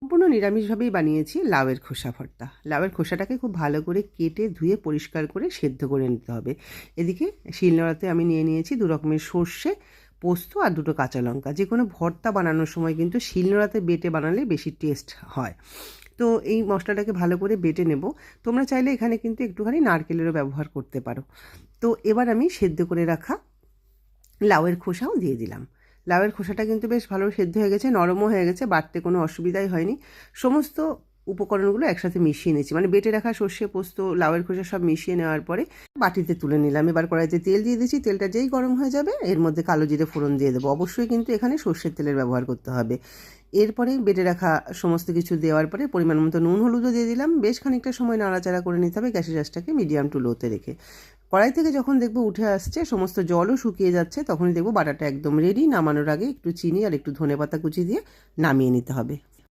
সম্পূর্ণ নিরামিষভাবেই বানিয়েছি লাউয়ের খোসা ভর্তা। লাউয়ের খোসাটাকে খুব ভালো করে কেটে ধুয়ে পরিষ্কার করে সেদ্ধ করে নিতে হবে। এদিকে শিলনোড়াতে আমি নিয়ে নিয়েছি 2 রকমের সর্ষে, পোস্ত আর 2টো কাঁচা লঙ্কা। যেকোনো ভর্তা বানানোর সময় কিন্তু শিলনোড়াতে বেটে বানালে বেশি টেস্ট হয়। তো এই মশলাটাকে ভালো করে বেটে নেব। তোমরা চাইলে এখানে কিন্তু একটুখানি নারকেলেরও ব্যবহার করতে পারো। তো এবার আমি সেদ্ধ করে রাখা লাউয়ের খোসাও দিয়ে দিলাম। লাউয়ের খোসাটা কিন্তু বেশ ভালো সেদ্ধ হয়ে গেছে, নরমও হয়ে গেছে, বাটতে কোনো অসুবিধাই হয়নি। সমস্ত উপকরণগুলো একসাথে মিশিয়ে নিচ্ছি, মানে বেটে রাখা সর্ষে, পোস্ত, লাউয়ের খোসা সব মিশিয়ে নেওয়ার পরে বাটিতে তুলে নিলাম। এবার কড়াইতে তেল দিয়ে দিচ্ছি, তেলটা যেই গরম হয়ে যাবে এর মধ্যে কালো জিরে ফোড়ন দিয়ে দেবো। অবশ্যই কিন্তু এখানে সর্ষের তেলের ব্যবহার করতে হবে। এরপরে বেটে রাখা সমস্ত কিছু দেওয়ার পরে পরিমাণ মতো নুন হলুদও দিয়ে দিলাম। বেশ খানিকটা সময় নাড়াচাড়া করে নিতে হবে গ্যাসের আঁচটাকে মিডিয়াম টু লোতে রেখে। কড়াই থেকে যখন দেখবো উঠে আসছে, সমস্ত জলও শুকিয়ে যাচ্ছে, তখনই দেখবো বাটাটা একদম রেডি। নামানোর আগে একটু চিনি আর একটু ধনেপাতা কুচি দিয়ে নামিয়ে নিতে হবে।